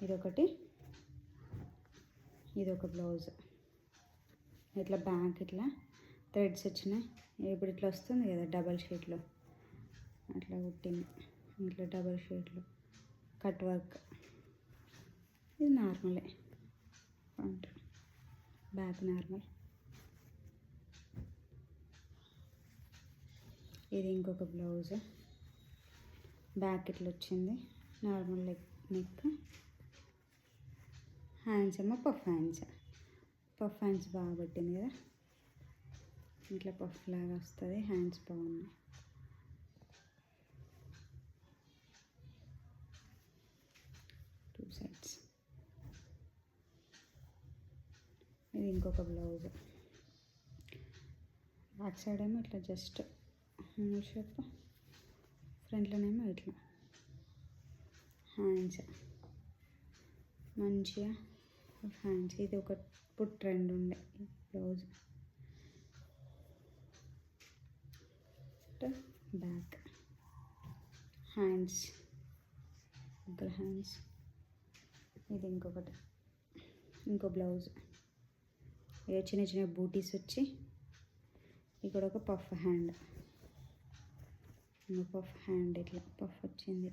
ఇదొకటి, ఇదొక బ్లౌజ్. ఇట్లా బ్యాక్ ఇట్లా థ్రెడ్స్ వచ్చినాయి. ఇప్పుడు ఇట్లా వస్తుంది కదా డబల్ షేడ్లో, అట్లా కుట్టింది. ఇట్లా డబల్ షేడ్లో కట్ వర్క్. ఇది నార్మలే, ఫ్రంట్ బ్యాక్ నార్మల్. ఇది ఇంకొక బ్లౌజ్. బ్యాక్ ఇట్లా వచ్చింది, నార్మల్ నెక్. హ్యాండ్స్ ఏమో పఫ్ హ్యాండ్స్. పఫ్ హ్యాండ్స్ బాగా పట్టింది కదా, ఇట్లా పఫ్ లాగా వస్తుంది. హ్యాండ్స్ బాగున్నాయి. Two sides. ఇది ఇంకొక బ్లౌజ్. బ్యాక్ సైడ్ ఏమో ఇట్లా జస్ట్ షేప్, ఫ్రంట్లోనేమో ఇట్లా హ్యాండ్స్ మంచిగా హ్యాండ్స్. ఇది ఒక ఇప్పుడు ట్రెండ్ ఉండే బ్లౌజ్. బ్యాక్ హ్యాండ్స్, ముగ్గురు హ్యాండ్స్. ఇది ఇంకొకటి, ఇంకో బ్లౌజ్. ఇక చిన్న చిన్న బూటీస్ వచ్చి ఇక్కడ ఒక పఫ్ హ్యాండ్, పఫ్ హ్యాండ్ ఇట్లా పఫ్ వచ్చింది.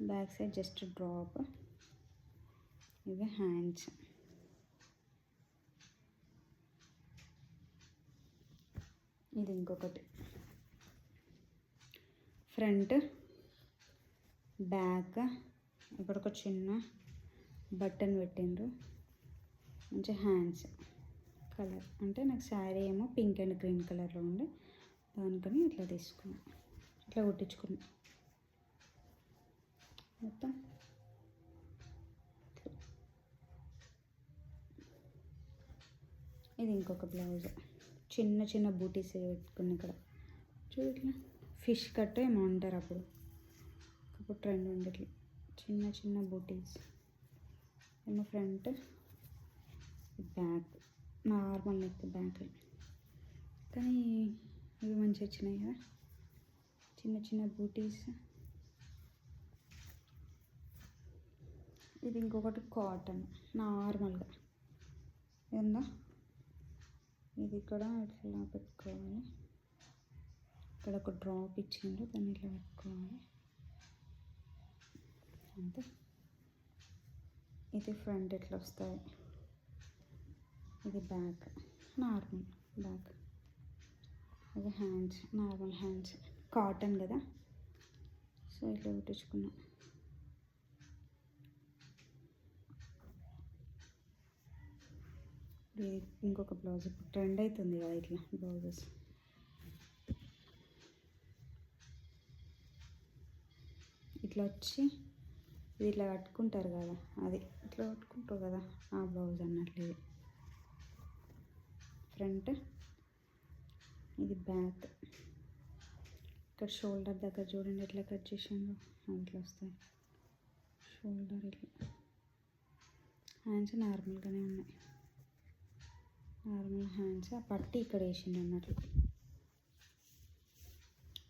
Back side just drop. ఇవి హ్యాండ్స్. ఇది ఇంకొకటి, ఫ్రంట్ బ్యాక్. ఇక్కడ ఒక చిన్న బటన్ పెట్టిండ్రు. మంచి హ్యాండ్స్. కలర్ అంటే నాకు శారీ ఏమో పింక్ అండ్ గ్రీన్ కలర్లో ఉండే, దానికని ఇట్లా తీసుకున్నా, ఇట్లా కుట్టించుకున్నా మొత్తం. ఇది ఇంకొక బ్లౌజ్. చిన్న చిన్న బూటీస్ పెట్టుకుని ఇక్కడ చూడు, ఇట్లా ఫిష్ కట్ ఏమో అంటారు అప్పుడు, అప్పుడు ట్రెండ్ ఉండే ఇట్లా చిన్న చిన్న బూటీస్. ఏమో front, back normal neck back. కానీ ఇవి మంచిగా వచ్చినాయి కదా, చిన్న చిన్న బూటీస్. ఇది ఇంకొకటి కాటన్ నార్మల్గా ఏందా. ఇది ఇక్కడ ఇట్లా పెట్టుకోవాలి. ఇక్కడ ఒక డ్రాప్ ఇచ్చిండ్రు, దాన్ని ఇట్లా పెట్టుకోవాలి అంతే. ఇది ఫ్రంట్ ఇట్లా వస్తుంది. ఇది బ్యాక్ నార్మల్ బ్యాక్. ఇది హ్యాండ్స్, నార్మల్ హ్యాండ్స్. కాటన్ కదా, సో ఇట్లా కుట్టించుకున్నాం. ఇది ఇంకొక బ్లౌజ్. ఇప్పుడు ట్రెండ్ అవుతుంది కదా ఇట్లా బ్లౌజెస్. ఇట్లా వచ్చి ఇది ఇట్లా కట్టుకుంటారు కదా, అది ఇట్లా కట్టుకుంటారు కదా, ఆ బ్లౌజ్ అన్నట్లు. ఇది ఫ్రంట్, ఇది బ్యాక్. ఇక్కడ షోల్డర్ దగ్గర చూడండి ఎట్లా కట్ చేసిందో, అట్లా వస్తాయి షోల్డర్. ఇట్లా హ్యాండ్స్ నార్మల్గానే ఉన్నాయి, నార్మల్ హ్యాండ్స్. ఆ పట్టి ఇక్కడ వేసిండు అన్నట్లు,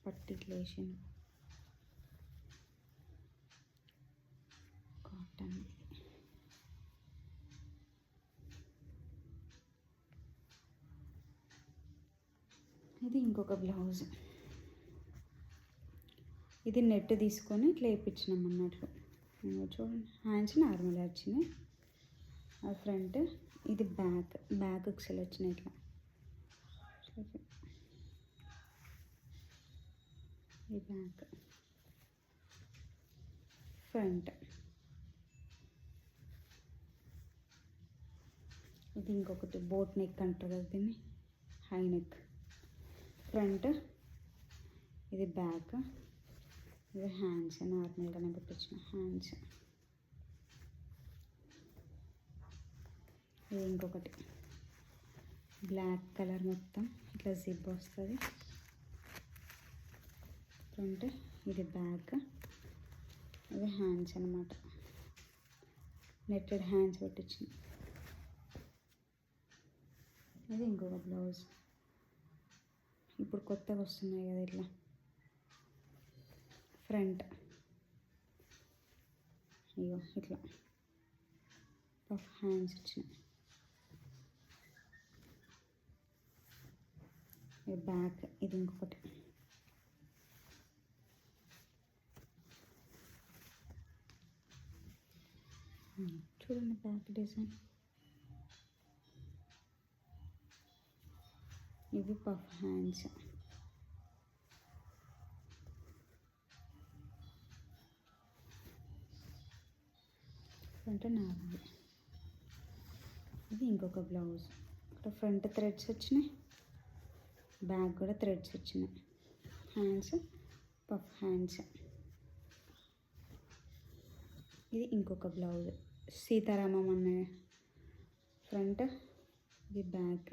పట్టి ఇట్లా వేసిండు. కాటన్. ఇది ఇంకొక బ్లౌజ్. ఇది నెట్ తీసుకొని ఇట్లా వేయించినాం అన్నట్లు. చూడండి హ్యాండ్స్ నార్మల్ వచ్చినాయి. అది ఫ్రంట్. ఇది బ్యాక్, బ్యాక్ ఎక్సెల్ వచ్చినాయి ఇట్లా. ఇది బ్యాక్, ఫ్రంట్. ఇది ఇంకొకటి బోట్ నెక్ అంటారు కదా దీన్ని, హై నెక్. ఫ్రంట్, ఇది బ్యాక్. ఇది హ్యాండ్స్ నార్మల్గానే పెట్టించిన హ్యాండ్స్. ఇది ఇంకొకటి బ్లాక్ కలర్, మొత్తం ఇట్లా జిప్ వస్తుంది. ఫ్రంట్, ఇది బ్యాక్. ఇది హ్యాండ్స్ అన్నమాట, నెట్టెడ్ హ్యాండ్స్ పెట్టించిన. ఇది ఇంకొక బ్లౌజ్. ఇప్పుడు కొత్తగా వస్తున్నాయి కదా ఇట్లా ఫ్రంట్, ఇగో ఇట్లా పఫ్ హ్యాండ్స్ వచ్చినాయి. బ్యాక్ ఇది ఇంకొకటి. చూడండి బ్యాక్ డిజైన్. ఇవి పఫ్ హ్యాండ్స్. Front normal. ఇది ఇంకొక బ్లౌజ్. ఇక్కడ ఫ్రంట్ థ్రెడ్స్ వచ్చినాయి, బ్యాక్ కూడా థ్రెడ్స్ వచ్చినాయి. Hands puff hands. ఇది ఇంకొక బ్లౌజ్ సీతారామం అనే ఫ్రంట్, ఇది బ్యాక్,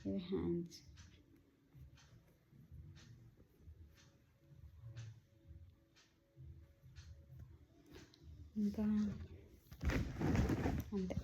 ఇవి హ్యాండ్స్. ఇంకా అంతే.